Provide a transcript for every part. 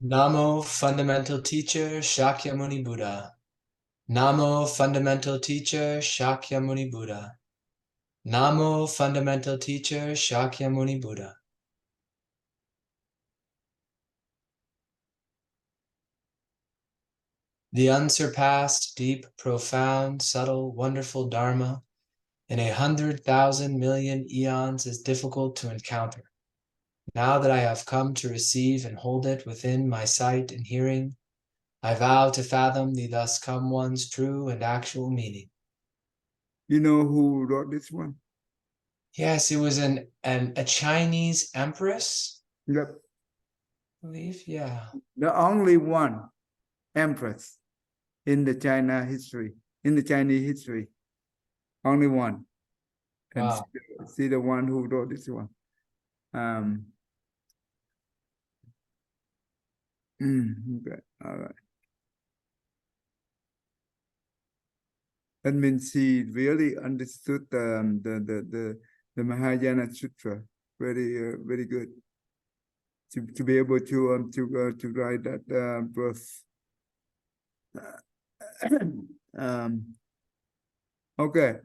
Namo Fundamental Teacher Shakyamuni Buddha. Namo Fundamental Teacher Shakyamuni Buddha. Namo Fundamental Teacher Shakyamuni Buddha. The unsurpassed, deep, profound, subtle, wonderful Dharma in 100,000 million eons is difficult to encounter. Now that I have come to receive and hold it within my sight and hearing, I vow to fathom the thus come one's true and actual meaning. You know who wrote this one? Yes, it was a Chinese empress, Yep. I believe. Yeah. The only one empress in the China history, in the Chinese history. Only one. And Wow. see the one who wrote this one. Okay. All right. That means she really understood the Mahayana Sutra very good to be able to write that verse. Okay.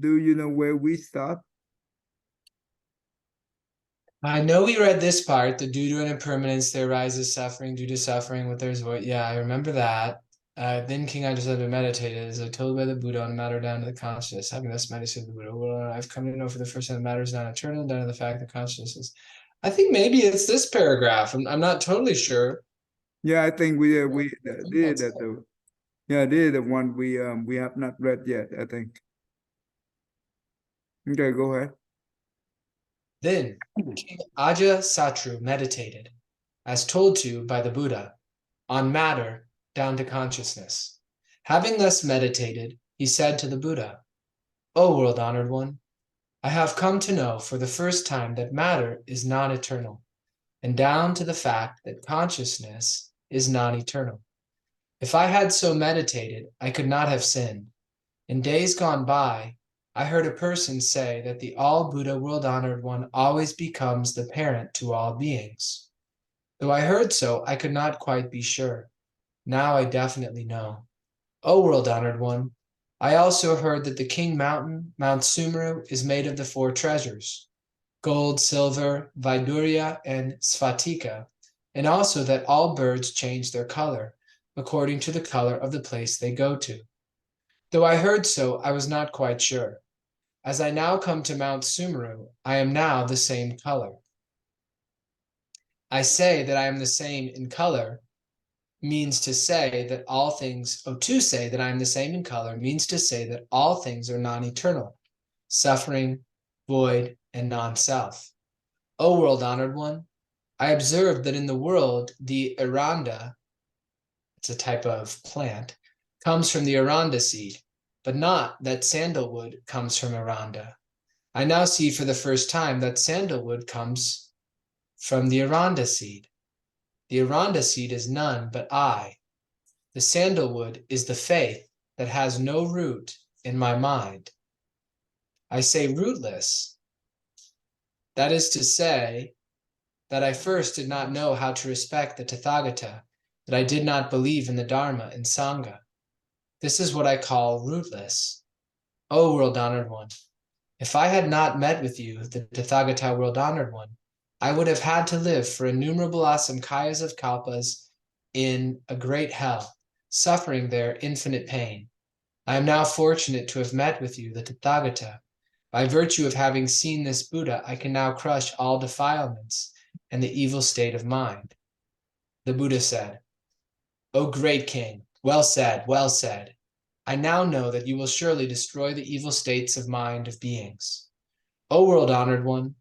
Do you know where we stop? I know we read this part, the due to an impermanence there arises suffering, due to suffering what there's void. Yeah, I remember that. Then King Ajatasatru meditated, as told by the Buddha on matter down to the consciousness. Having thus meditated the Buddha, well, I've come to know for the first time that matter is not eternal, down to the fact that consciousness is. I think maybe it's this paragraph. I'm not totally sure. Yeah, I think we I think did that's that it. though. Yeah, this is the one we have not read yet, I think. Okay, go ahead. Then King Ajatasatru meditated, as told to by the Buddha, on matter down to consciousness. Having thus meditated, he said to the Buddha, O world-honored one, I have come to know for the first time that matter is non-eternal, and down to the fact that consciousness is non-eternal. If I had so meditated, I could not have sinned. In days gone by, I heard a person say that the all-Buddha world-honored one always becomes the parent to all beings. Though I heard so, I could not quite be sure. Now I definitely know. O world-honored one, I also heard that the King Mountain, Mount Sumeru, is made of the four treasures, gold, silver, Vaidurya, and Svatika, and also that all birds change their color, according to the color of the place they go to. Though I heard so, I was not quite sure. As I now come to Mount Sumeru, I am now the same color. I say that I am the same in color means to say that all things, to say that I am the same in color means to say that all things are non-eternal, suffering, void, and non-self. O world-honored one, I observed that in the world, the aranda, it's a type of plant, comes from the aranda seed, but not that sandalwood comes from aranda. I now see for the first time that sandalwood comes from the aranda seed. The aranda seed is none but I. The sandalwood is the faith that has no root in my mind. I say rootless. That is to say that I first did not know how to respect the Tathagata, that I did not believe in the Dharma and Sangha. This is what I call rootless. O world-honored one, if I had not met with you, the Tathagata world-honored one, I would have had to live for innumerable asamkhayas of kalpas in a great hell, suffering there infinite pain. I am now fortunate to have met with you, the Tathagata. By virtue of having seen this Buddha, I can now crush all defilements and the evil state of mind. The Buddha said, O great king, well said, well said. I now know that you will surely destroy the evil states of mind of beings. O world-honored one,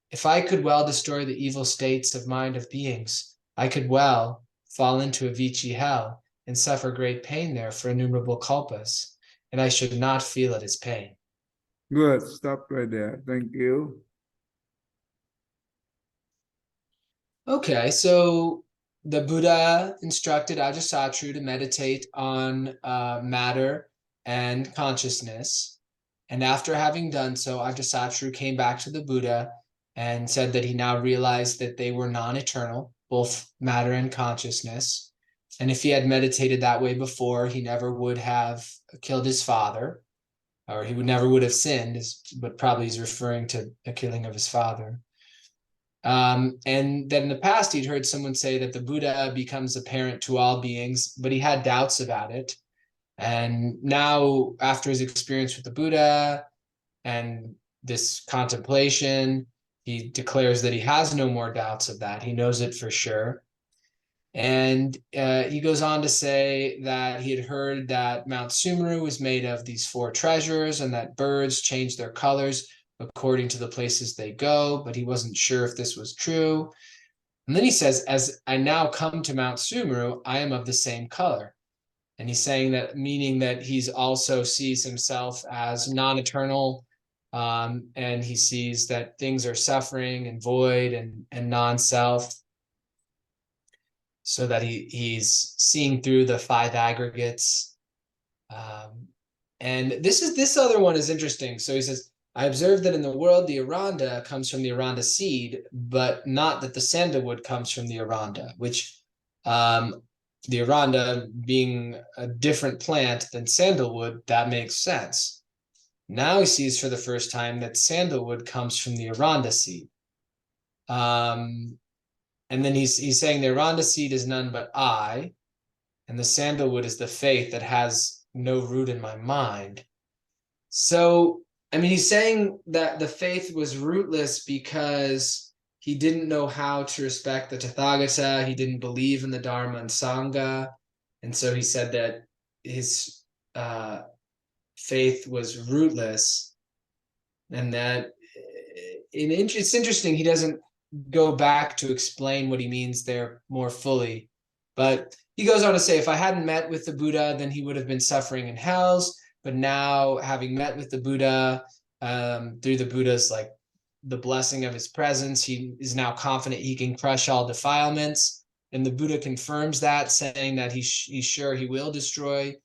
if I could well destroy the evil states of mind of beings, I could well fall into a Vici hell and suffer great pain there for innumerable kalpas, and I should not feel it as pain. Good. Stop right there. Thank you. Okay, so the Buddha instructed Ajatasatru to meditate on matter and consciousness. And after having done so, Ajatasatru came back to the Buddha and said that he now realized that they were non-eternal, both matter and consciousness. And if he had meditated that way before, he never would have killed his father, or he would never would have sinned, but probably he's referring to the killing of his father. And that in the past, he'd heard someone say that the Buddha becomes apparent to all beings, but he had doubts about it. And now, after his experience with the Buddha and this contemplation, he declares that he has no more doubts of that. He knows it for sure. And he goes on to say that he had heard that Mount Sumeru was made of these 4 treasures and that birds change their colors according to the places they go, but he wasn't sure if this was true. And then he says, as I now come to Mount Sumeru, I am of the same color. And he's saying that, meaning that he's also sees himself as non-eternal, and he sees that things are suffering and void and non-self, so that he's seeing through the 5 aggregates. And this other one is interesting. So he says, I observed that in the world the Aranda comes from the Aranda seed, but not that the sandalwood comes from the Aranda, which the Aranda being a different plant than sandalwood, that makes sense. Now he sees for the first time that sandalwood comes from the Aranda seed. And then he's saying the Aranda seed is none but I, and the sandalwood is the faith that has no root in my mind. So, I mean, he's saying that the faith was rootless because he didn't know how to respect the Tathagata. He didn't believe in the Dharma and Sangha. And so he said that his faith was rootless. And that it's interesting, he doesn't go back to explain what he means there more fully. But he goes on to say, if I hadn't met with the Buddha, then he would have been suffering in hells. But now, having met with the Buddha, through the Buddha's like the blessing of his presence, he is now confident he can crush all defilements. And the Buddha confirms that, saying that he's sure he will destroy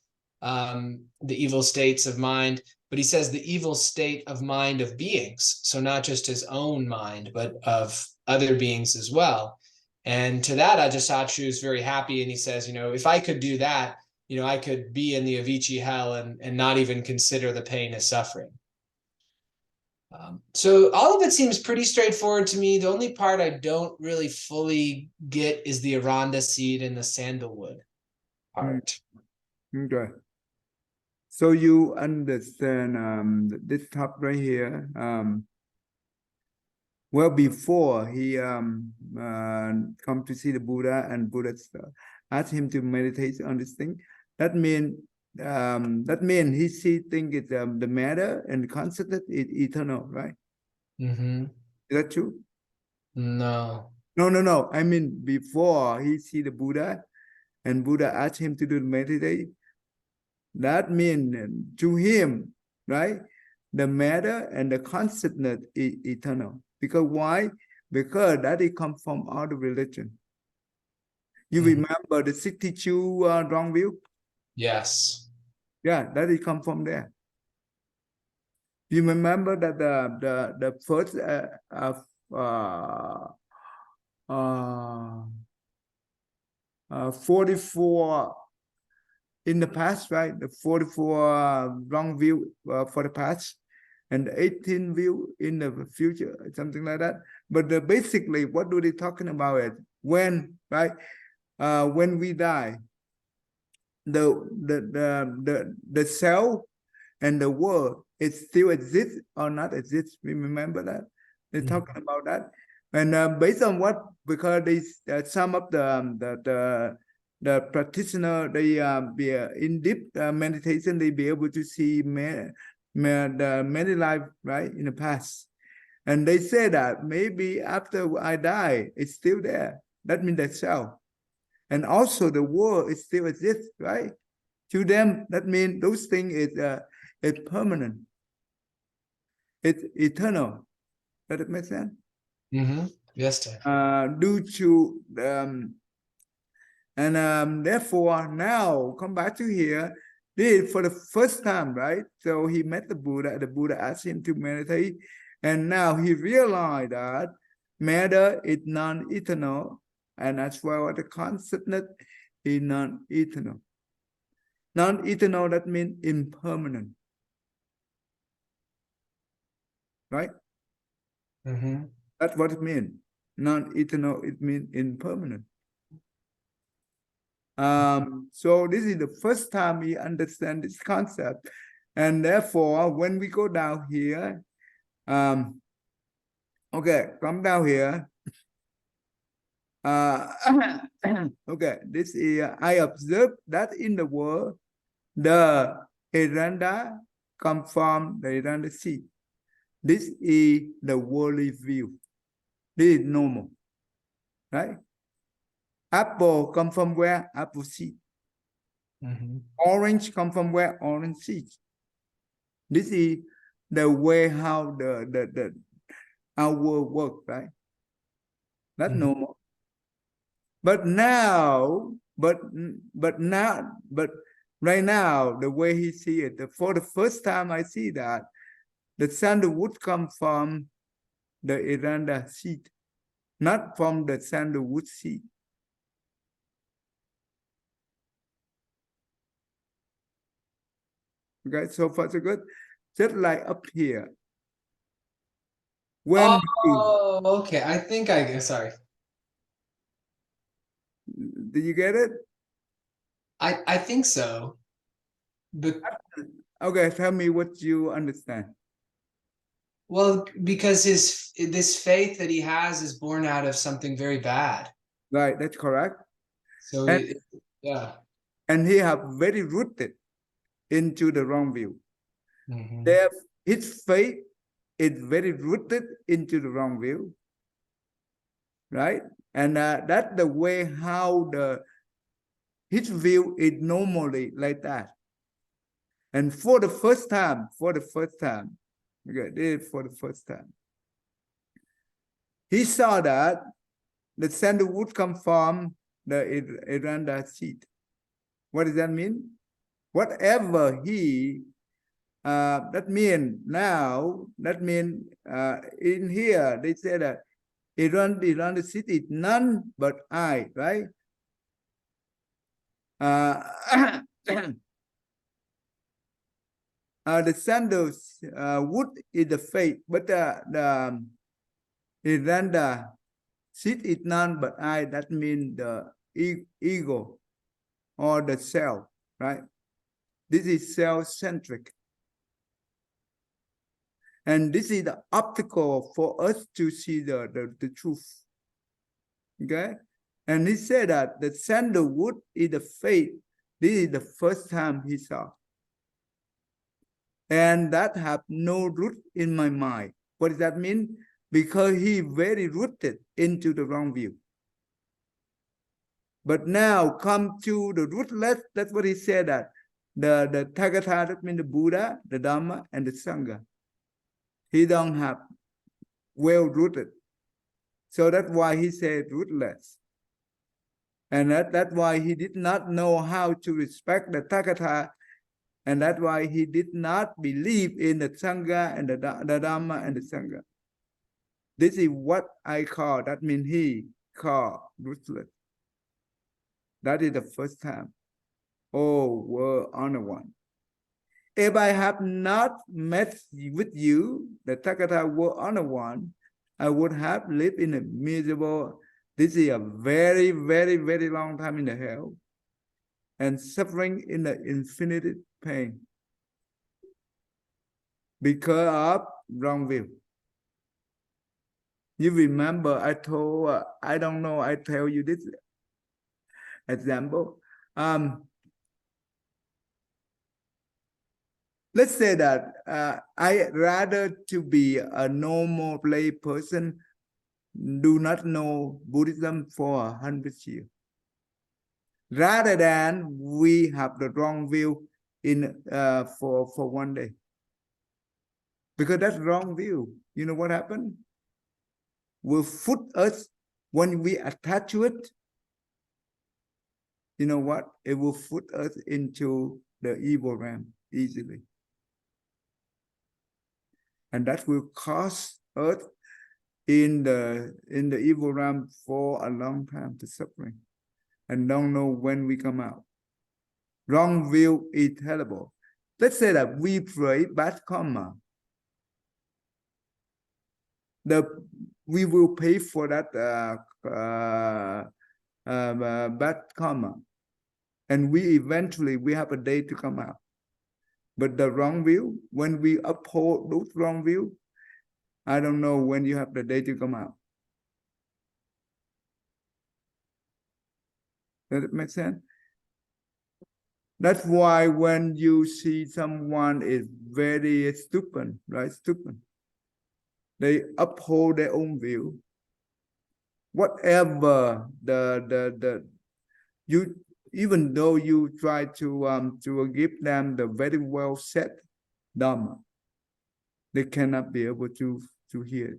the evil states of mind. But he says the evil state of mind of beings. So not just his own mind, but of other beings as well. And to that, Ajatasatru is very happy. And he says, if I could do that, I could be in the Avicii hell and not even consider the pain as suffering. So all of it seems pretty straightforward to me. The only part I don't really fully get is the Aranda seed and the sandalwood part. Okay. So you understand this top right here. Well, before he come to see the Buddha, and Buddha asked him to meditate on this thing. That means he see thing is the matter and the concept is eternal, right? Mm-hmm. Is that true? No. No. I mean, before he see the Buddha, and Buddha asked him to do meditate. That means to him, right? The matter and the concept is eternal. Because why? Because that it comes from all the religion. You remember the 62 wrong view? Yes. Yeah, that it come from there. You remember that the first 44 in the past, right? The 44 wrong view for the past, and the 18 view in the future, something like that. But basically, what do they talking about? It when, right? When we die, the cell and the world, it still exists or not exists. We remember that they're talking about that, and based on what, because they some of the practitioner, they be in deep meditation, they be able to see the many life, right, in the past, and they say that maybe after I die, it's still there. That means that cell. And also the world, it still exists, right? To them, that means those things is permanent. It's eternal. Does it make sense? Mm-hmm. Yes, due to therefore now come back to here, did for the first time, right? So he met the Buddha asked him to meditate, and now he realized that matter is non-eternal, and as well as the consciousness is non-eternal. Non-eternal, that means impermanent, right? Mm-hmm. That's what it means. Non-eternal, it means impermanent. So this is the first time we understand this concept. And therefore, when we go down here, okay, come down here. Okay, this is, I observe that in the world, the Iranda come from the Iranda seed. This is the worldly view. This is normal, right? Apple come from where? Apple seed. Mm-hmm. Orange come from where? Orange seeds. This is the way how our world works, right? That's Mm-hmm. normal. But right now, the way he see it, for the first time I see that the sandalwood come from the Iranda seed, not from the sandalwood seed. Okay, so far so good. Just like up here. When Oh, okay. I think I sorry. did you get it? I think so. But Okay, tell me what you understand. well, because this faith that he has is born out of something very bad. Right, that's correct. So And, yeah. and he have very rooted into the wrong view. Mm-hmm. His faith is very rooted into the wrong view, right? And that's the way how his view is normally like that. And for the first time, okay, this is for the first time, he saw that the sandalwood come from the Iranda seed. What does that mean? Whatever that mean now, that mean in here, they say that Iranda seed is none but I, right? The sandals wood is the faith, but the Iranda seed is none but I. That means the ego or the self, right? This is self-centric. And this is the obstacle for us to see the truth. Okay? And he said that the sandalwood is the faith. This is the first time he saw. And that have no root in my mind. What does that mean? Because he very rooted into the wrong view. But now come to the rootless, that's what he said that the Tathagata, that means the Buddha, the Dhamma, and the Sangha. He don't have well-rooted. So that's why he said rootless. And that's why he did not know how to respect the Tathagata, and that's why he did not believe in the Sangha and the Dhamma and the Sangha. This is what I call, that means he called rootless. That is the first time. Oh, world honor one. If I have not met with you, the Tathagata world honor one, I would have lived in a miserable, this is a very, very, very long time in the hell, and suffering in the infinite pain because of wrong view. You remember I told, I don't know, I tell you this example. Let's say that I rather to be a normal lay person, do not know Buddhism for 100 years, rather than we have the wrong view in for one day. Because that's wrong view. You know what happened? Will put us, when we attach to it, you know what? It will put us into the evil realm easily. And that will cause us in the evil realm for a long time to suffering and don't know when we come out. Wrong view is terrible. Let's say that we pray bad karma. We will pay for that bad karma, and we have a day to come out. But the wrong view, when we uphold those wrong view, I don't know when you have the day to come out. Does it make sense? That's why when you see someone is very stupid, right? Stupid. They uphold their own view. Whatever you, even though you try to give them the very well set dharma, they cannot be able to hear it.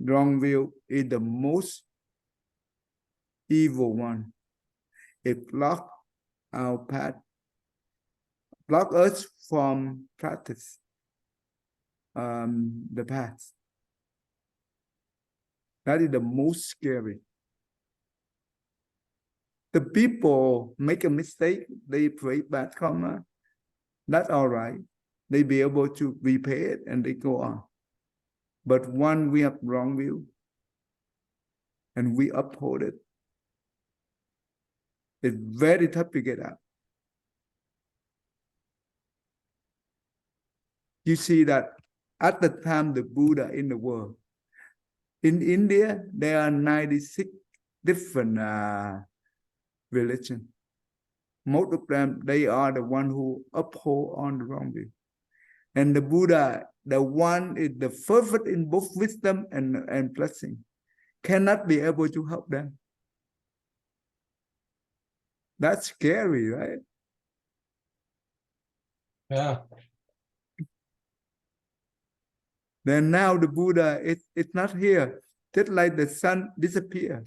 Wrong view is the most evil one. It blocks our path, block us from practice the path. That is the most scary. The people make a mistake, they pray bad karma, that's all right. They be able to repay it and they go on. But when we have wrong view and we uphold it, it's very tough to get out. You see that at the time the Buddha in the world, in India, there are 96 different religions. Most of them, they are the one who uphold on the wrong view. And the Buddha, the one is the perfect in both wisdom and blessing, cannot be able to help them. That's scary, right? Yeah. Then now the Buddha, it's not here. Just like the sun disappeared.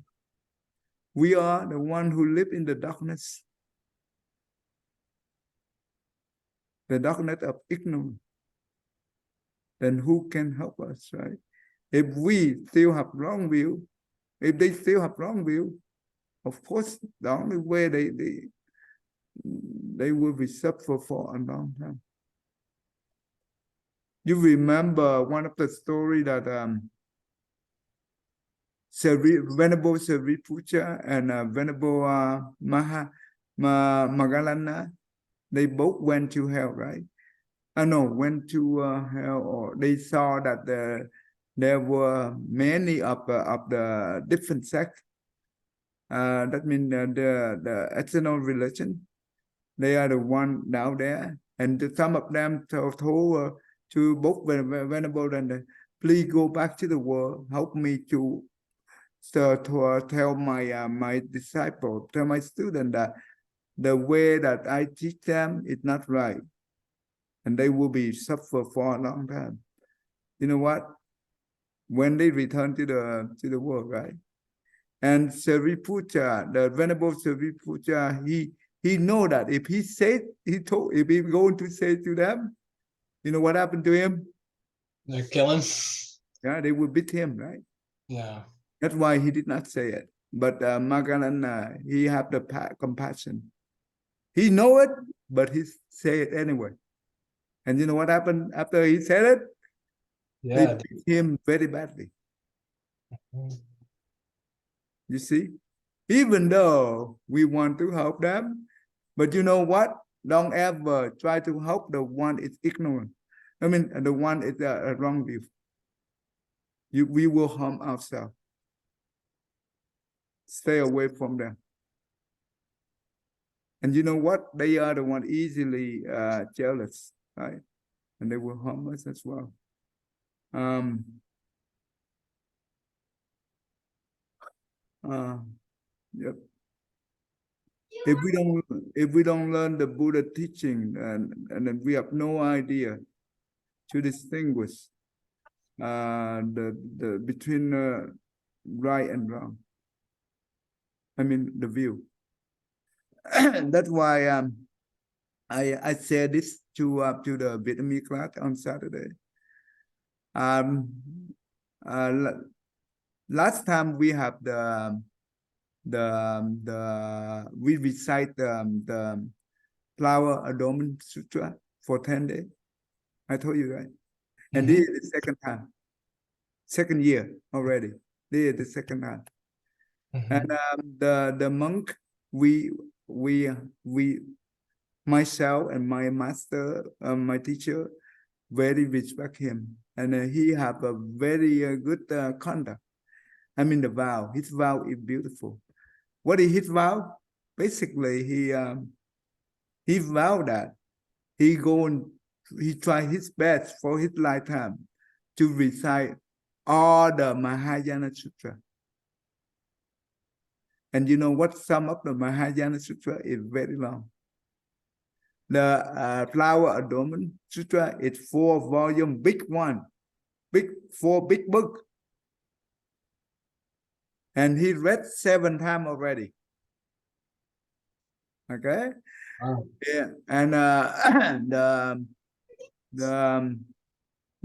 We are the one who live in the darkness. The darkness of ignorance. Then who can help us, right? If we still have wrong view, if they still have wrong view, of course, the only way they will be suffer for a long time. You remember one of the story that Venerable Sariputta and Venerable Magalana, they both went to hell, right? Went to hell, or they saw that there were many of the different sects. That means the external religion, they are the one down there, and some of them told to both Venerable and please go back to the world, help me to tell my disciple, tell my student that the way that I teach them is not right, and they will be suffer for a long time. You know what? When they return to the world, right? And Sariputta, the Venerable Sariputta, he know that if he going to say to them, you know what happened to him? They kill him. Yeah, they will beat him, right? Yeah. That's why he did not say it. But Magalana, he have the compassion. He know it, but he say it anyway. And you know what happened after he said it? Yeah. They beat him very badly. You see? Even though we want to help them, but you know what? Don't ever try to help the one is ignorant. I mean, the one is a wrong view. We will harm ourselves. Stay away from them. And you know what? They are the one easily jealous, right? And they will harm us as well. Yep. If we don't learn the Buddha teaching, and then we have no idea to distinguish the between right and wrong. I mean the view. That's why I share this to the Vietnamese class on Saturday. Last time we have the we recite the Flower Adornment Sutra for 10 days. I told you, right? And this is the second time, second year already. This is the second time. And the monk, we myself and my master, my teacher, very respect him, and he have a very good conduct. I mean, the vow, his vow is beautiful. What is his vow? Basically, he vowed that he try his best for his lifetime to recite all the Mahayana Sutra. And you know what? Some of the Mahayana Sutra is very long. The Flower Adornment Sutra is 4 volume, big one, big book. And he read 7 times already. Okay. Wow. Yeah. And the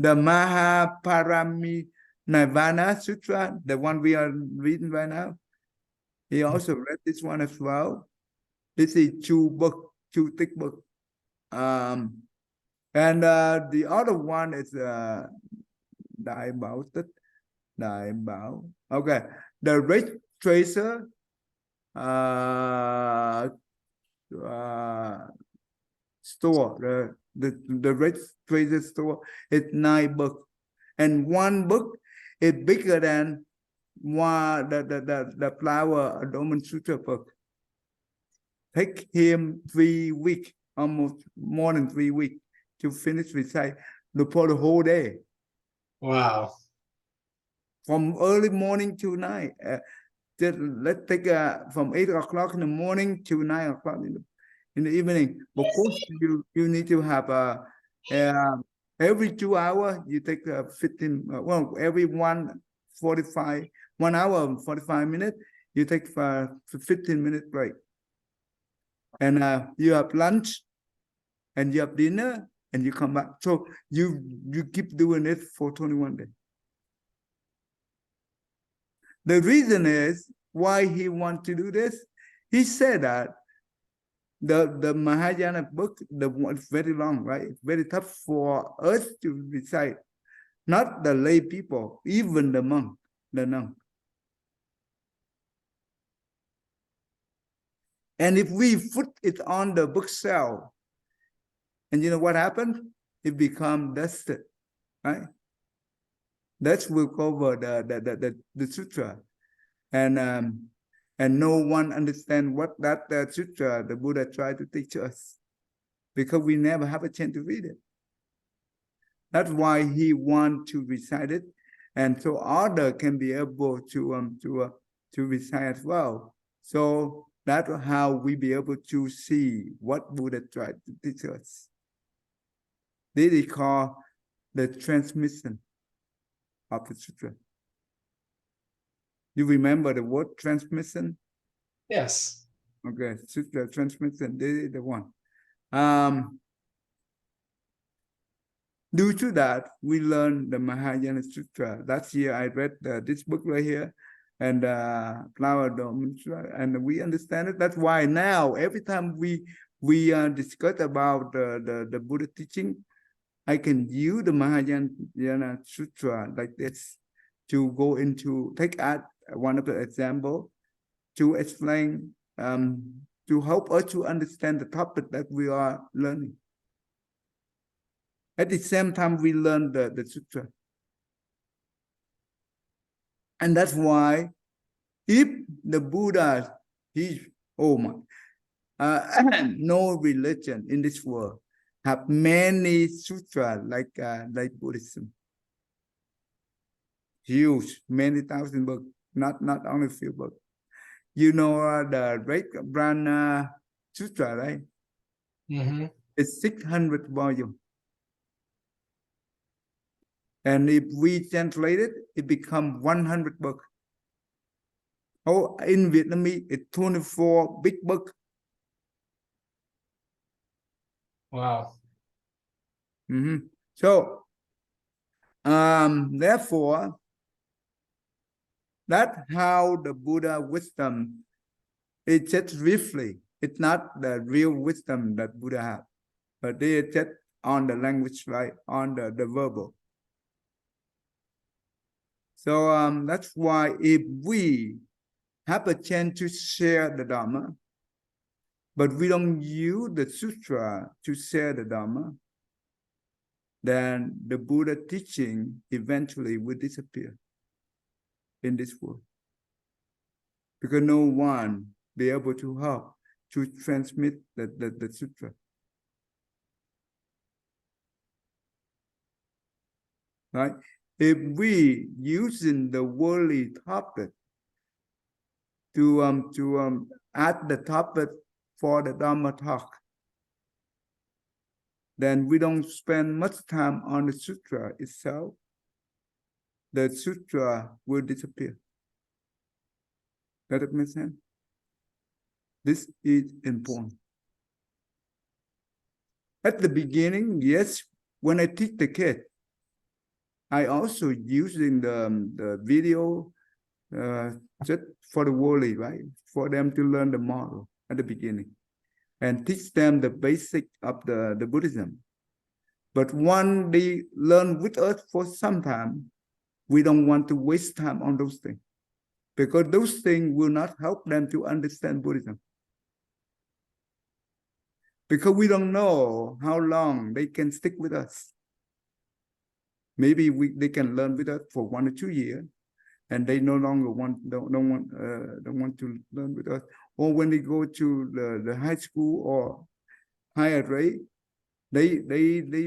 Mahaparami Nirvana Sutra, the one we are reading right now, he also read this one as well. This is 2 thick book. And the other one is Đại Bảo. Okay, the Red Tracer store, the Red Tracer store is 9 books, and 1 book is bigger than the Flower Adornment Sutra book. Take him 3 weeks, almost more than 3 weeks, to finish recite for the whole day. Wow. From early morning to night. Let's take from 8 o'clock in the morning to 9 o'clock in the evening. Of course, you need to have every 2 hours, you take 15, every 1 hour and 45 minutes, you take 15-minute break. And you have lunch, and you have dinner, and you come back. So you keep doing it for 21 days. The reason is why he wants to do this. He said that the Mahayana book, the one is very long, right? It's very tough for us to recite. Not the lay people, even the monk, the nun. And if we put it on the bookshelf, and you know what happened? It becomes dusted, right? That will cover the sutra, and no one understand what that sutra the Buddha tried to teach us, because we never have a chance to read it. That's why he wants to recite it, and so others can be able to recite as well. So that's how we be able to see what Buddha tried to teach us. This is called the transmission of the sutra. You remember the word transmission? Yes. Okay, sutra transmission, this is the one. Due to that, we learned the Mahayana Sutra. Last year, I read this book right here, and Flower Adornment Sutra, and we understand it. That's why now, every time we discuss about the Buddha teaching, I can use the Mahayana Sutra like this to go into, take out one of the example to explain, to help us to understand the topic that we are learning. At the same time, we learn the sutra. And that's why if the Buddha, no religion in this world have many sutras like Buddhism. Huge, many thousand books, not only few books. You know the Great Brahma Sutra, right? Mm-hmm. It's 600 volumes. And if we translate it, it becomes 100 books. Oh, in Vietnamese, it's 24 big books. Wow. So, therefore, that's how the Buddha wisdom is just briefly. It's not the real wisdom that Buddha has, but they are just on the language, right? On the verbal. So that's why if we have a chance to share the Dharma, but we don't use the sutra to share the Dharma, then the Buddha teaching eventually will disappear in this world. Because no one be able to help to transmit the sutra. Right? If we using the worldly topic to add the topic for the Dharma talk, then we don't spend much time on the sutra itself. The sutra will disappear. Does it make sense? This is important. At the beginning, yes, when I teach the kid, I also using the video just for the worldly, right? For them to learn the model at the beginning and teach them the basic of the Buddhism. But when they learn with us for some time, we don't want to waste time on those things because those things will not help them to understand Buddhism. Because we don't know how long they can stick with us. Maybe they can learn with us for 1 or 2 years, and they no longer don't want to learn with us. Or when they go to the high school or higher grade, they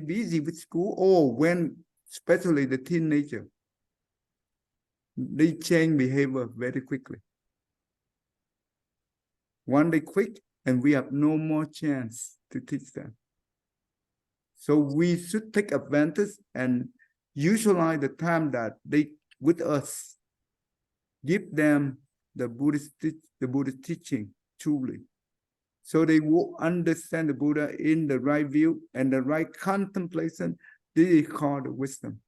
busy with school. Or when, especially the teenager, they change behavior very quickly. One day quick, and we have no more chance to teach them. So we should take advantage and utilize the time that they with us, give them the Buddhist teaching truly, so they will understand the Buddha in the right view and the right contemplation. This is called wisdom.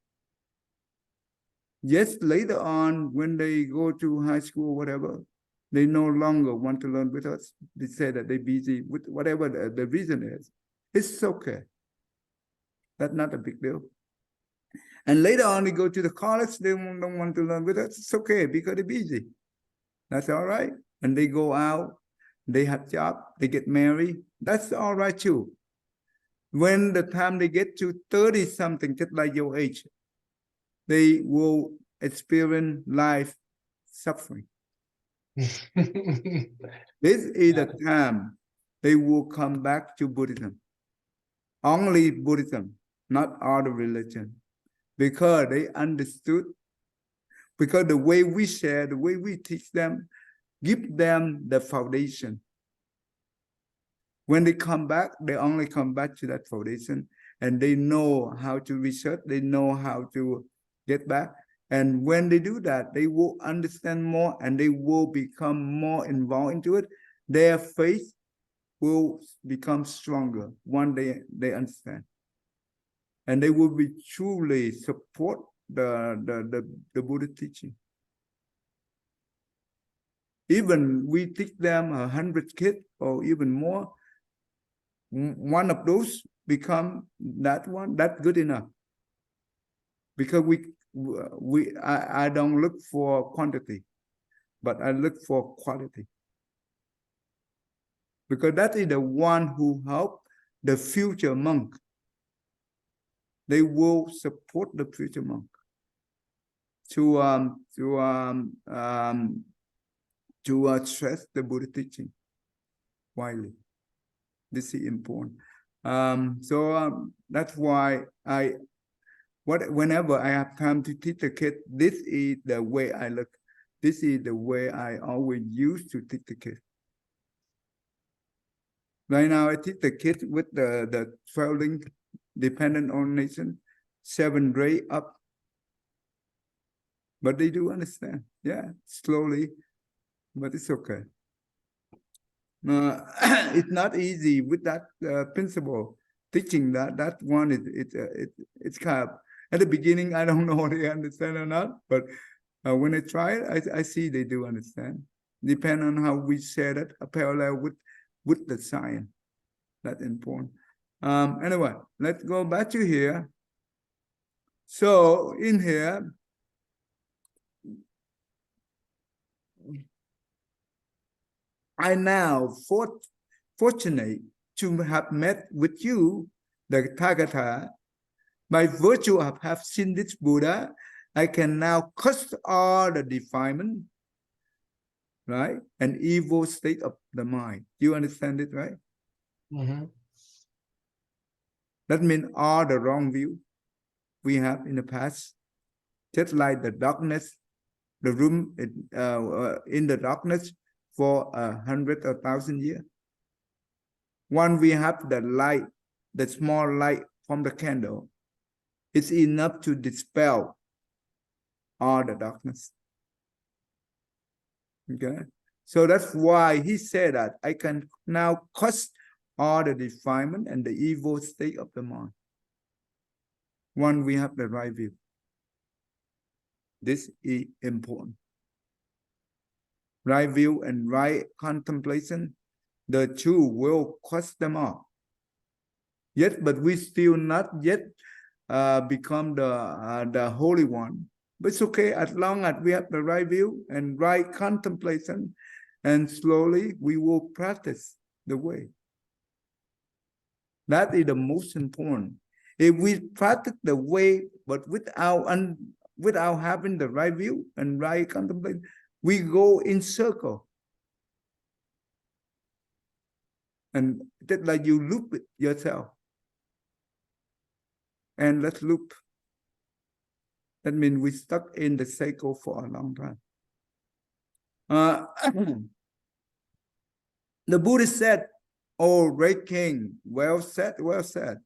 Yes, later on, when they go to high school or whatever, they no longer want to learn with us. They say that they're busy with whatever the reason is. It's okay. That's not a big deal. And later on, they go to the college, they don't want to learn with us. It's okay because they're busy. That's all right. And they go out, they have job, they get married. That's all right too. When the time they get to 30-something, just like your age, they will experience life suffering. This is the time they will come back to Buddhism. Only Buddhism, not other religion. Because they understood, because the way we share, the way we teach them, give them the foundation. When they come back, they only come back to that foundation, and they know how to research, they know how to get back. And when they do that, they will understand more and they will become more involved into it. Their faith will become stronger one day they understand. And they will be truly support the Buddha teaching. Even we teach them 100 kids or even more, one of those become that's good enough. Because I don't look for quantity, but I look for quality. Because that is the one who help the future monk. They will support the future monk to stress the Buddha teaching widely. This is important. That's why whenever I have time to teach the kid, this is the way I look. This is the way I always used to teach the kid. Right now, I teach the kids with the 12 dependent on nation, 7th grade up. But they do understand. Yeah, slowly, but it's okay. It's not easy with that principle. teaching that one it's kind of at the beginning I don't know they understand or not, but when I try it, I see they do understand. Depend on how we share that a parallel with the science. That's important. Anyway, let's go back to here. So in here, I now fortunate to have met with you, the Tathagata. By virtue of have seen this Buddha, I can now cast all the defilement, right? An evil state of the mind. You understand it, right? Mm-hmm. That means all the wrong view we have in the past, just like the darkness, the room in the darkness for 100 or 1,000 years. When we have the light, the small light from the candle, it's enough to dispel all the darkness. Okay, so that's why he said that I can now cast all the defilement and the evil state of the mind when we have the right view. This is important. Right view and right contemplation, the two will cast them all. Yet, but we still not yet become the holy one. But it's okay as long as we have the right view and right contemplation, and slowly we will practice the way. That is the most important. If we practice the way, but without having the right view and right contemplation, we go in circle. And just like you loop it yourself. And let's loop. That means we stuck in the cycle for a long time. The Buddha said, "Oh, great king, well said, well said.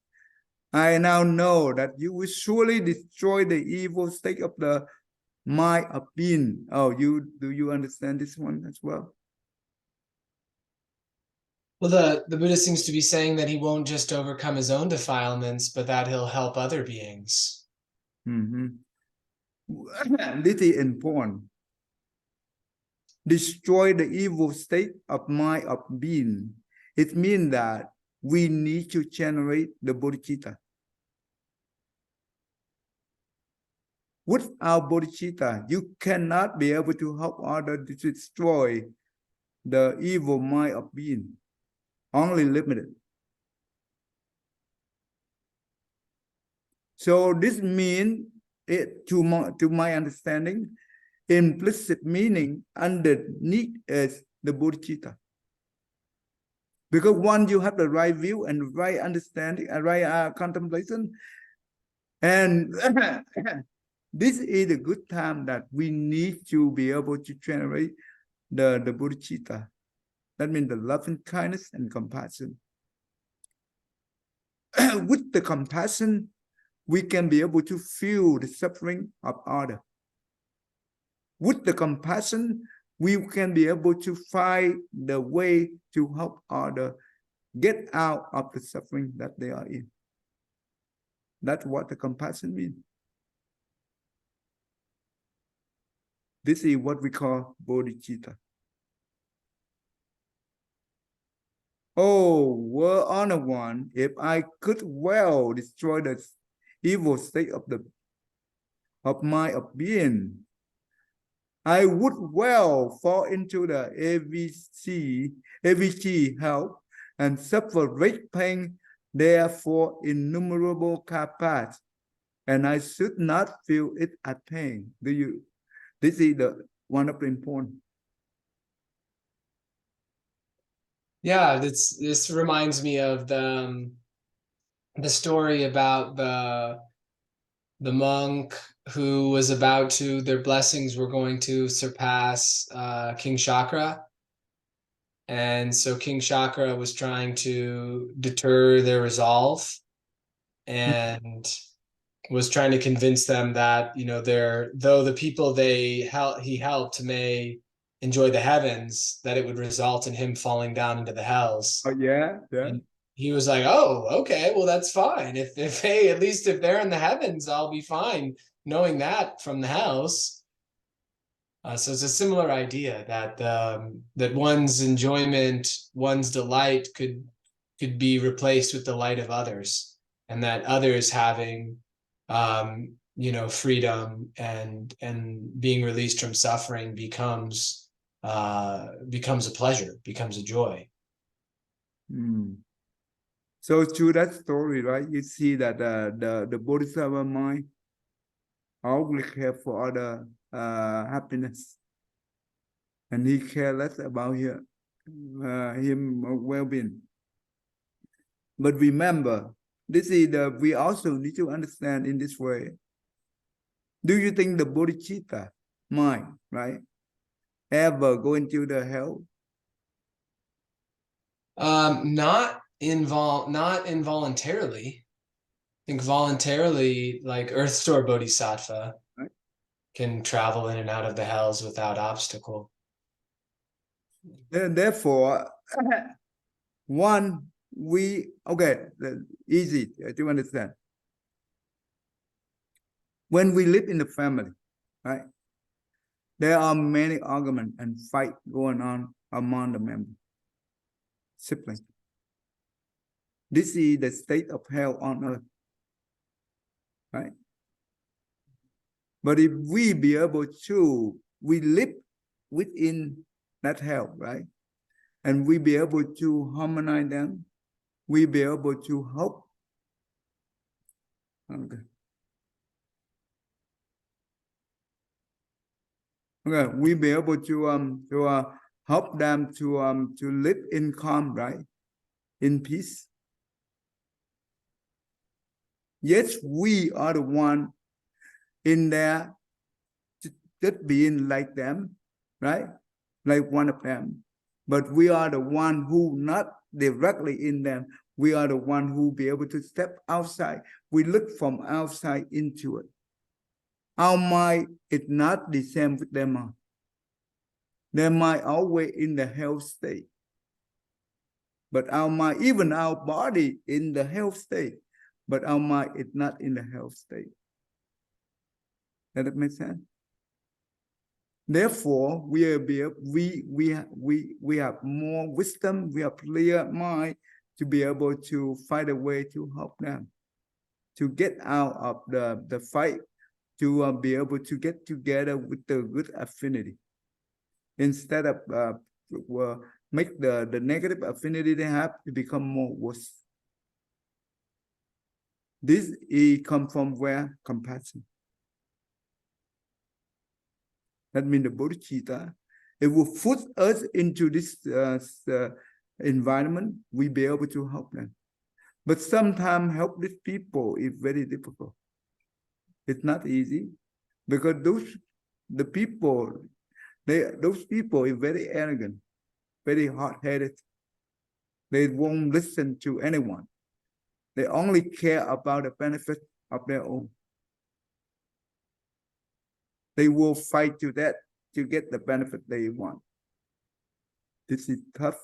I now know that you will surely destroy the evil state of the mind of being." Oh, do you understand this one as well? Well, the Buddha seems to be saying that he won't just overcome his own defilements, but that he'll help other beings. Mm-hmm. This is important. Destroy the evil state of mind of being. It means that we need to generate the bodhicitta. Without bodhicitta, you cannot be able to help others to destroy the evil mind of being. Only limited. So this means, to my understanding, implicit meaning underneath is the bodhicitta. Because once you have the right view and right understanding and right contemplation, and this is a good time that we need to be able to generate the bodhicitta. That means the loving kindness and compassion. With the compassion, we can be able to feel the suffering of others. With the compassion, we can be able to find the way to help others get out of the suffering that they are in. That's what the compassion means. This is what we call bodhicitta. Oh, well, honored one, if I could well destroy the evil state of mind of being, I would well fall into the AVC hell and suffer great pain there for innumerable kappas, and I should not feel it at pain. This is the one of the important. Yeah, this reminds me of the story about the monk who was about to, their blessings were going to surpass King Chakra. And so King Chakra was trying to deter their resolve and was trying to convince them that, you know, though the people he helped may enjoy the heavens, that it would result in him falling down into the hells. Oh, yeah, yeah. And he was like, oh, okay, well, that's fine. If hey, at least if they're in the heavens, I'll be fine knowing that from the house. So it's a similar idea that that one's enjoyment, one's delight could be replaced with the light of others, and that others having freedom and being released from suffering becomes a pleasure, becomes a joy. So through that story, right, you see that the Bodhisattva mind always care for other happiness, and he care less about him well-being. But remember, this is we also need to understand in this way. Do you think the bodhicitta mind, right, ever go into the hell? Not involuntarily. I think voluntarily, like Earth Store Bodhisattva, right, can travel in and out of the hells without obstacle. Therefore, easy to understand. When we live in the family, right, there are many arguments and fight going on among the members, siblings. This is the state of hell on earth, right? But if we be able to, we live within that hell, right? And we be able to harmonize them, we be able to help. Okay. Okay, we be able to help them to live in calm, right? In peace. Yes, we are the one in there just being like them, right? Like one of them. But we are the one who not directly in them. We are the one who be able to step outside. We look from outside into it. Our mind is not the same with their mind. Their mind always in the health state. But our mind, even our body in the health state, but our mind is not in the health state. Does that make sense? Therefore, we have more wisdom, we have clear mind to be able to find a way to help them, to get out of the fight, to be able to get together with the good affinity, instead of make the negative affinity they have to become more worse. This comes from where? Compassion. That means the bodhicitta, it will force us into this environment, we be able to help them. But sometimes help these people is very difficult. It's not easy because those people are very arrogant, very hard-headed. They won't listen to anyone. They only care about the benefit of their own. They will fight to get the benefit they want. This is tough.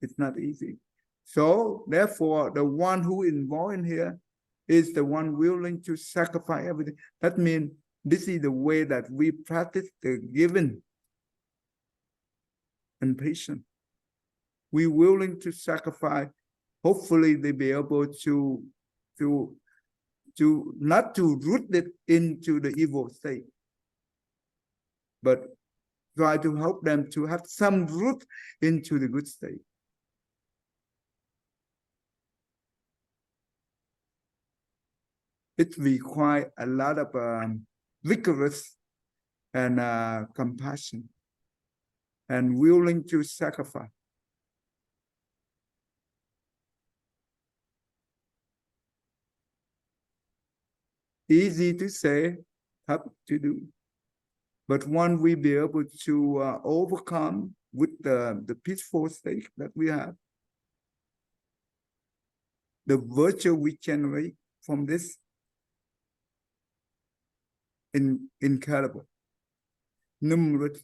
It's not easy. So therefore, the one who involved in here is the one willing to sacrifice everything. That means this is the way that we practice the giving and patience. We're willing to sacrifice. Hopefully they be able to not to root it into the evil state, but try to help them to have some root into the good state. It requires a lot of vigorous and compassion and willing to sacrifice. Easy to say, tough to do. But one we be able to overcome with the peaceful state that we have, the virtue we generate from this, incredible, numerous.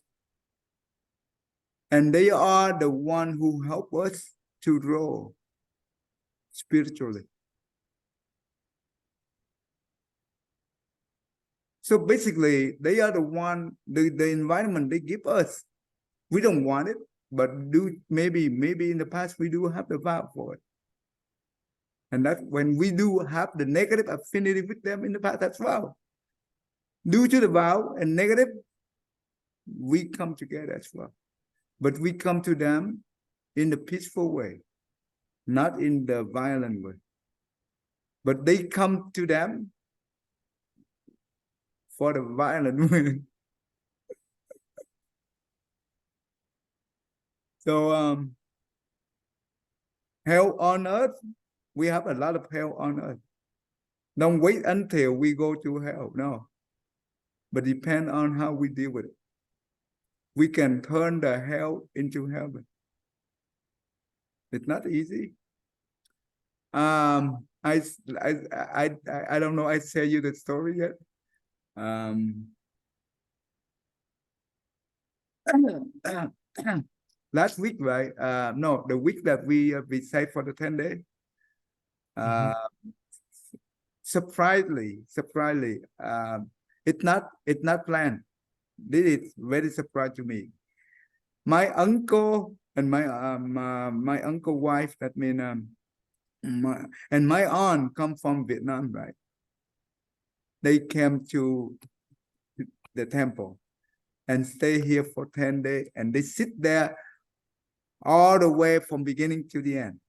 And they are the one who help us to grow. spiritually. So basically, they are the one, the environment they give us. We don't want it, but maybe in the past we do have the vow for it. And that when we do have the negative affinity with them in the past as well. Due to the vow and negative, we come together as well. But we come to them in the peaceful way, not in the violent way. But they come to them for the violent way. So hell on earth, we have a lot of hell on earth. Don't wait until we go to hell, no. But depend on how we deal with it. We can turn the hell into heaven. It's not easy. I don't know. I tell you the story yet. Last week, right? No, the week that we stayed for the 10 days. Surprisingly, it's not planned. This is very surprising to me. My uncle and my uncle wife, that means and my aunt come from Vietnam, right? They came to the temple and stay here for 10 days, and they sit there all the way from beginning to the end.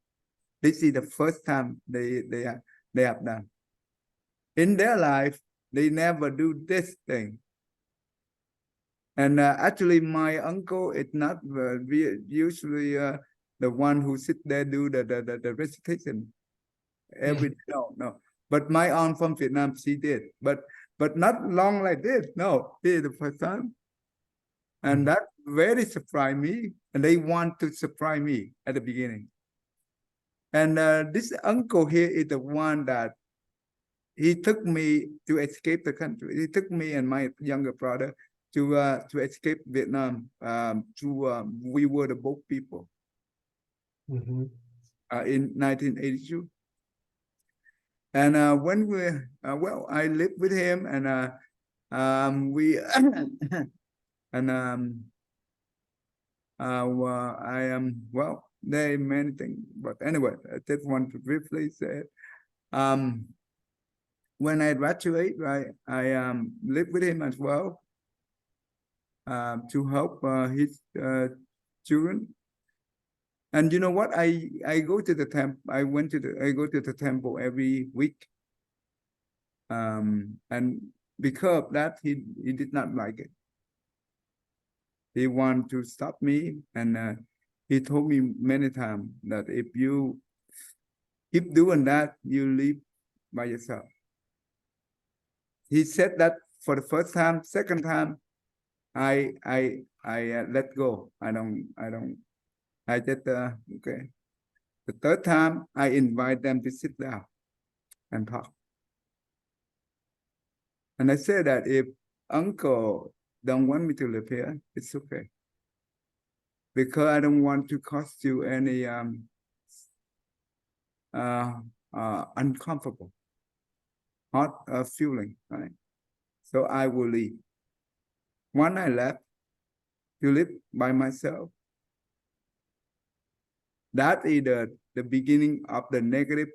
This is the first time they have done. In their life, they never do this thing. And actually, my uncle is not usually the one who sit there do the recitation every day. No. But my aunt from Vietnam, she did. But not long like this. No, this is the first time. And that very surprised me. And they want to surprise me at the beginning. And this uncle here is the one that he took me to escape the country. He took me and my younger brother to escape Vietnam. We were the boat people in 1982. And when we, I lived with him, and we, and I am, there are many things, but anyway, I just want to briefly say, when I graduate, right, I lived with him as well to help his children. And you know what? I go to the temple. I go to the temple every week. And because of that, he did not like it. He wanted to stop me, and he told me many times that if you keep doing that, you live by yourself. He said that for the first time. Second time, I let go. I just okay. The third time, I invite them to sit down and talk. And I said that if uncle don't want me to live here, it's okay. Because I don't want to cause you any uncomfortable, hot feeling, right? So I will leave. When I left to live by myself, that is the beginning of the negative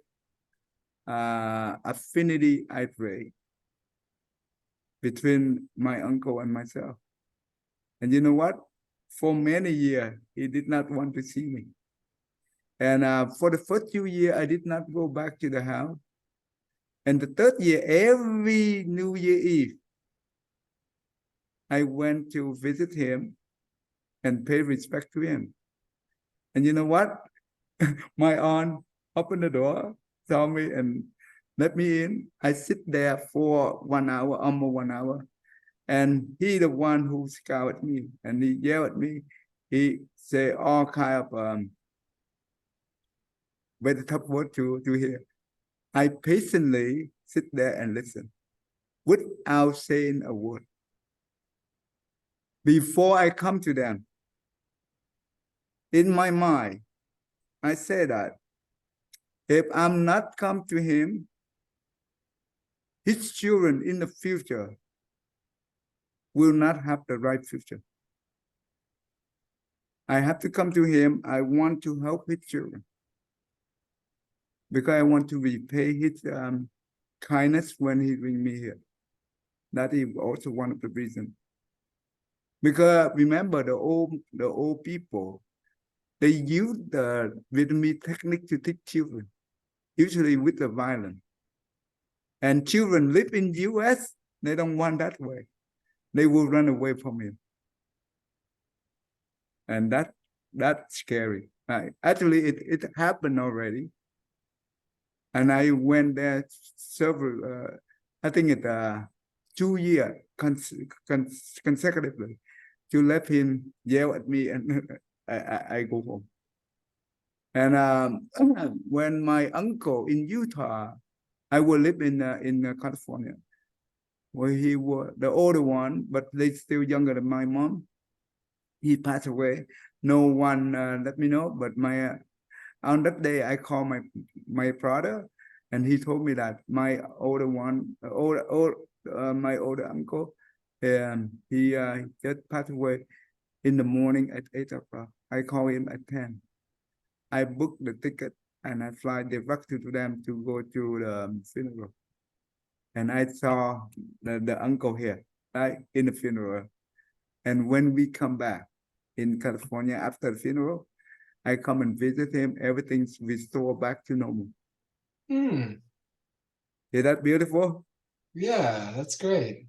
affinity I create between my uncle and myself. And you know what? For many years, he did not want to see me. And for the first 2 years, I did not go back to the house. And the third year, every New Year Eve, I went to visit him and pay respect to him. And you know what? My aunt opened the door, saw me, and let me in. I sit there for 1 hour, almost 1 hour. And he the one who scowled at me, and he yelled at me. He said all kind of very tough word to hear. I patiently sit there and listen without saying a word. Before I come to them, in my mind, I say that If I'm not come to him, his children in the future will not have the right future. I have to come to him. I want to help his children because I want to repay his kindness when he bring me here. That is also one of the reasons. Because remember, the old people, they use the Vietnamese technique to teach children, usually with the violence. And children live in the US, they don't want that way. They will run away from him. And that's scary. Actually, it happened already. And I went there several, I think it's 2 years consecutively to let him yell at me and I go home. And when my uncle in Utah, I will live in California, where he was the older one, but they still younger than my mom. He passed away. No one let me know, but my on that day I called my brother, and he told me that my older one, my older uncle, he just passed away in the morning at 8 o'clock. I call him at 10. I booked the ticket and I fly direct to them to go to the funeral. And I saw the uncle here, right, in the funeral. And when we come back in California after the funeral, I come and visit him. Everything's restored back to normal. Hmm. Is that beautiful? Yeah, that's great.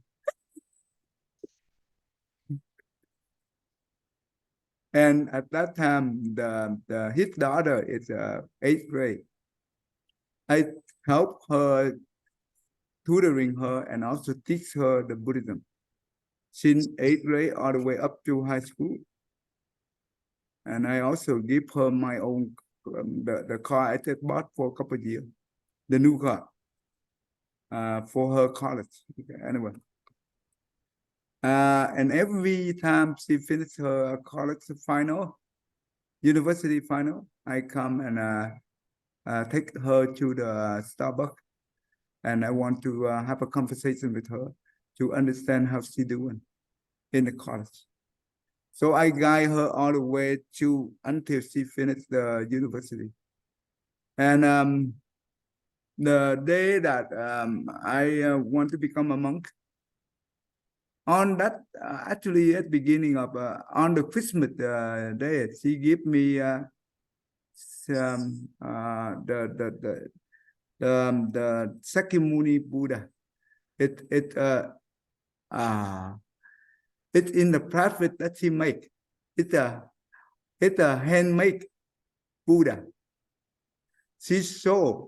And at that time, his daughter is 8th grade. I help her, tutoring her, and also teach her the Buddhism since 8th grade all the way up to high school. And I also give her my own the car I just bought for a couple of years, the new car, for her college. Okay, anyway. And every time she finished her college final, university final, I come and take her to the Starbucks, and I want to have a conversation with her to understand how she's doing in the college. So I guide her all the way to until she finished the university. And the day that I want to become a monk, on that actually at beginning of on the Christmas day, she gave me some the Sakyamuni Buddha. It it's in the private that she make. It's a handmade Buddha. She saw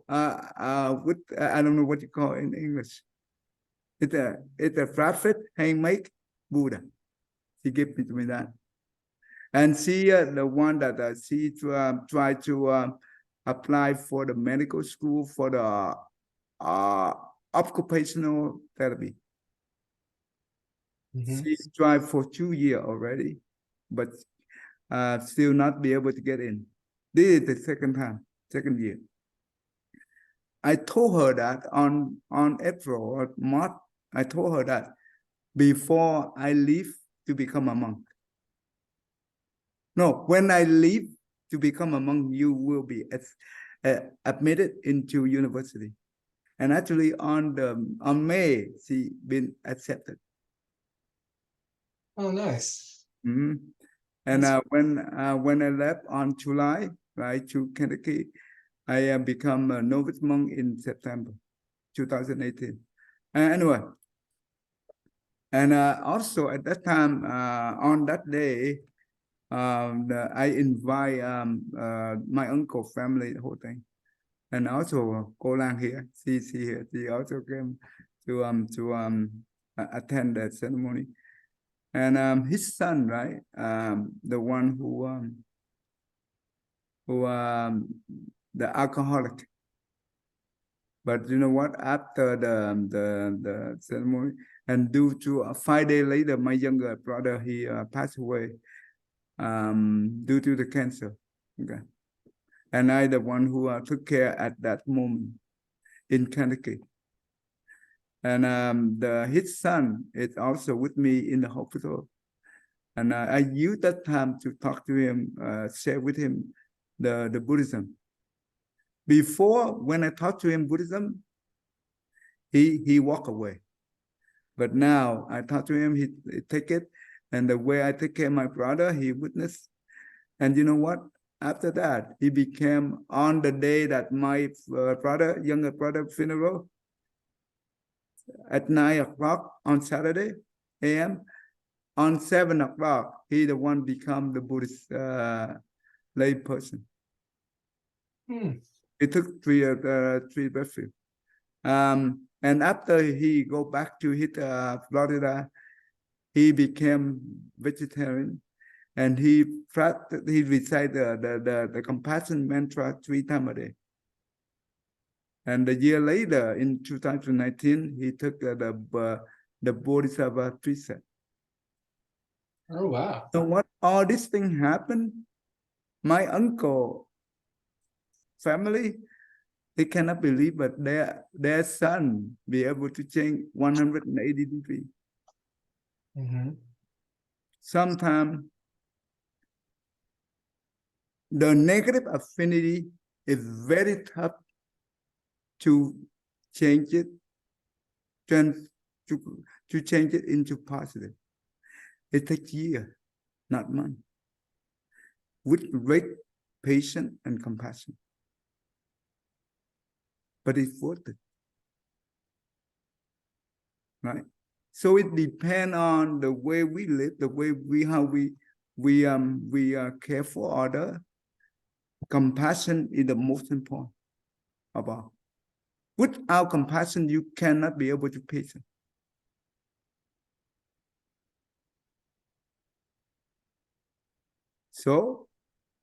with I don't know what you call it in English. It's a private handmade Buddha. She gave me that. And she, the one that she tried to apply for the medical school for the occupational therapy. Mhm. She tried for 2 years already, but still not be able to get in. This is the second year. I told her that on April or March, I told her that before I leave to become a monk. No, when I leave to become a monk, you will be admitted into university. And actually on May, she been accepted. Oh, nice. Mm-hmm. And when I left on July, right, to Kentucky, I become a novice monk in September 2018. Anyway, and also at that time, on that day, I invite my uncle family, the whole thing, and also Cô Lang here. She also came to attend that ceremony, and his son, right, the one who the alcoholic. But you know what? After the ceremony, and due to 5 days later, my younger brother he passed away due to the cancer. Okay, and I the one who took care at that moment in Connecticut. And his son is also with me in the hospital. And I used that time to talk to him, share with him the Buddhism. Before, when I talked to him Buddhism, he walked away. But now I talk to him, he take it. And the way I take care of my brother, he witnessed. And you know what? After that, he became, on the day that my younger brother funeral, at 9 o'clock on Saturday a.m., on 7 o'clock, he the one become the Buddhist lay person. It took three refuge. And after he go back to his Florida, he became vegetarian, and he recite the compassion mantra 3 times a day. And a year later, in 2019, he took the Bodhisattva precept. Oh wow! So what all these things happened? My uncle family, they cannot believe, but their son be able to change 180 degrees. Sometimes the negative affinity is very tough to change it, to change it into positive. It takes years, not months, with great patience and compassion. But it's worth it, right? So it depends on the way we live, the way how we care for others. Compassion is the most important about. Without compassion, you cannot be able to patient. So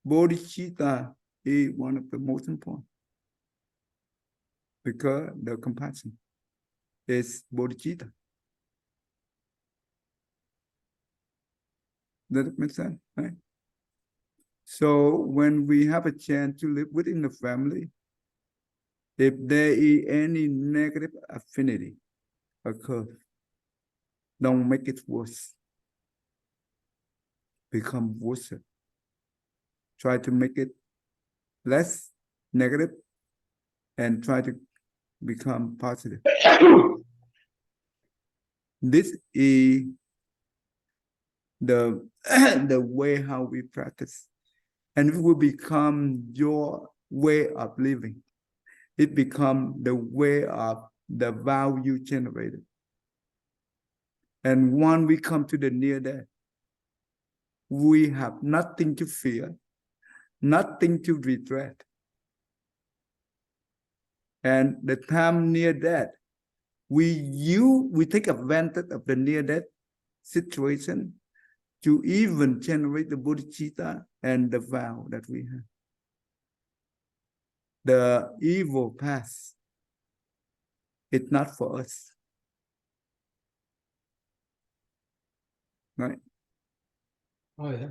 bodhicitta is one of the most important, because the compassion is bodhicitta. Does that make sense? Right? So when we have a chance to live within the family, if there is any negative affinity occur, don't make it worse. Become worse. Try to make it less negative and try to become positive. This is the the way how we practice, and it will become your way of living. It becomes the way of the value generated. And when we come to the near death, we have nothing to fear, nothing to regret. And the time near death, we take advantage of the near death situation to even generate the bodhicitta and the vow that we have. The evil past, it's not for us. Right? Oh yeah.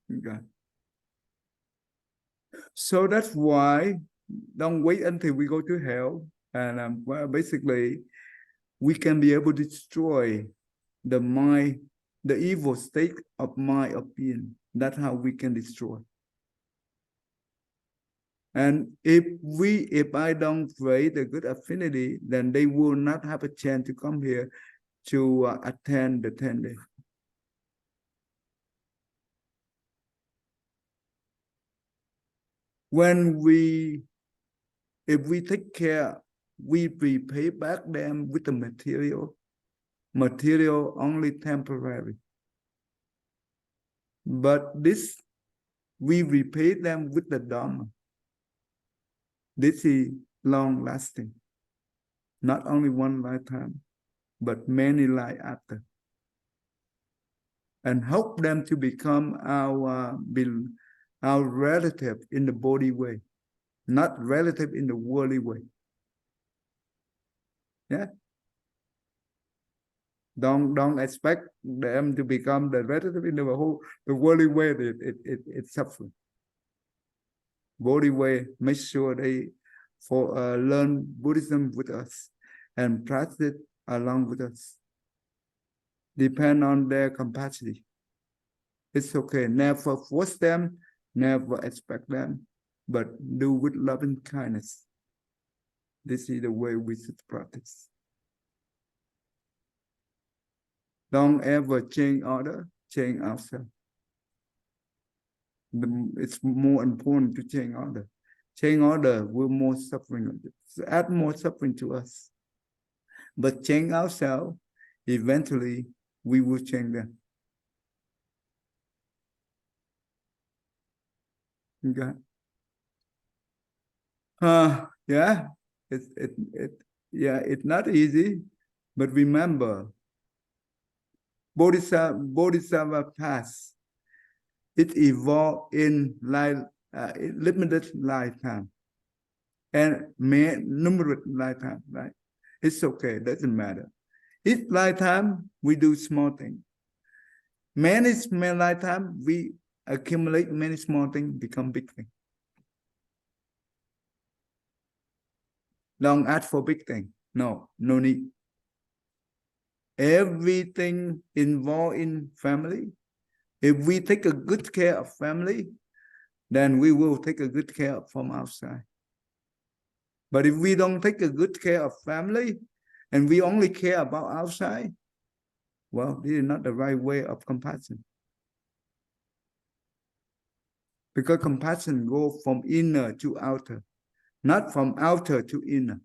Okay. So that's why don't wait until we go to hell. And well, basically, we can be able to destroy the mind, the evil state of mind of being. That's how we can destroy. And if I don't create a good affinity, then they will not have a chance to come here to attend the 10 days. If we take care, we repay back them with the material only temporary. But this, we repay them with the Dharma. This is long lasting. Not only one lifetime, but many life after. And help them to become our relative in the body way, not relative in the worldly way. Yeah. Don't expect them to become the relative in the worldly way. It's suffering. Bodhi way, make sure they learn Buddhism with us and practice along with us. Depend on their capacity. It's okay. Never force them, never expect them, but do with loving kindness. This is the way we should practice. Don't ever change order, change ourselves. It's more important to change order. Change order will more suffering, add more suffering to us. But change ourselves, eventually we will change them. Okay. Yeah, it's not easy, but remember, Bodhisattva path, it evolved in limited lifetime and numerous lifetime, right? It's okay, doesn't matter. Each lifetime we do small things. Many small lifetime we accumulate many small things, become big things. Don't ask for big thing. No need. Everything involved in family. If we take a good care of family, then we will take a good care from outside. But if we don't take a good care of family and we only care about outside, well, this is not the right way of compassion. Because compassion goes from inner to outer, not from outer to inner.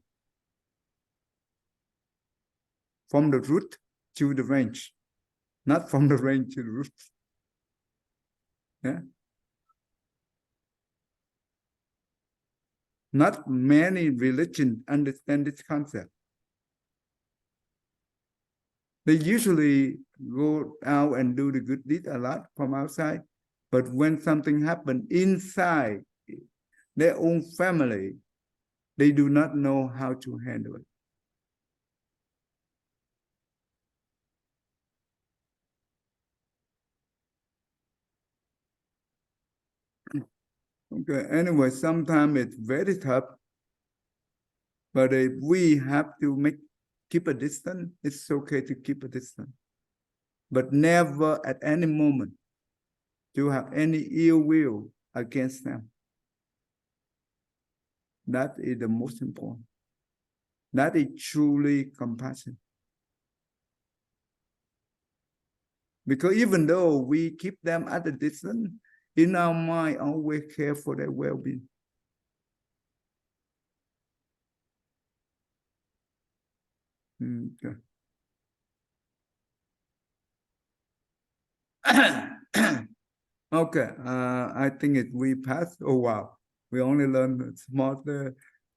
From the root to the range, not from the range to the root. Yeah. Not many religions understand this concept. They usually go out and do the good deed a lot from outside, but when something happens inside their own family, they do not know how to handle it. Okay, anyway, sometimes it's very tough, but if we have to keep a distance, it's okay to keep a distance. But never at any moment to have any ill will against them. That is the most important. That is truly compassion. Because even though we keep them at a distance, in our mind, always care for their well-being. Okay. Okay, I think we passed. Oh wow, we only learned small,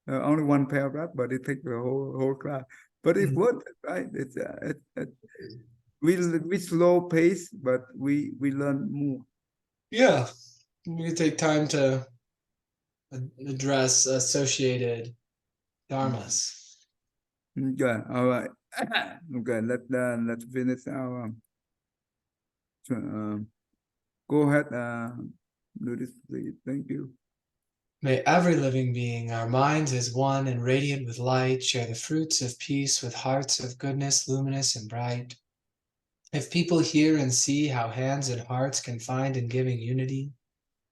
only one paragraph, but it takes the whole class. But it's worth it, right? We slow pace, but we learn more. Yeah, we take time to address associated dharmas. Okay, all right. Okay, let's finish our. Go ahead. Do this, please. Thank you. May every living being, our minds as one and radiant with light, share the fruits of peace with hearts of goodness, luminous and bright. If people hear and see how hands and hearts can find in giving unity,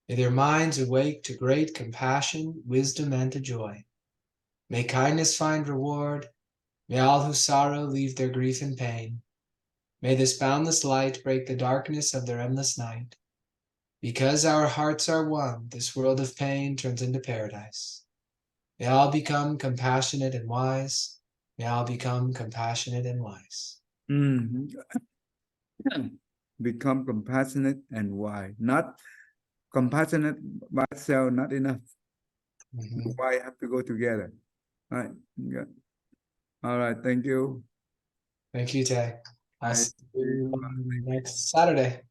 may their minds awake to great compassion, wisdom, and to joy. May kindness find reward. May all who sorrow leave their grief and pain. May this boundless light break the darkness of their endless night. Because our hearts are one, this world of pain turns into paradise. May all become compassionate and wise. May all become compassionate and wise. Become compassionate and wise. Not compassionate by itself, not enough. Why have to go together? All right. Yeah. All right. Thank you. Thank you, Tay. I'll see you next Saturday.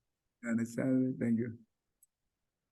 Thank you.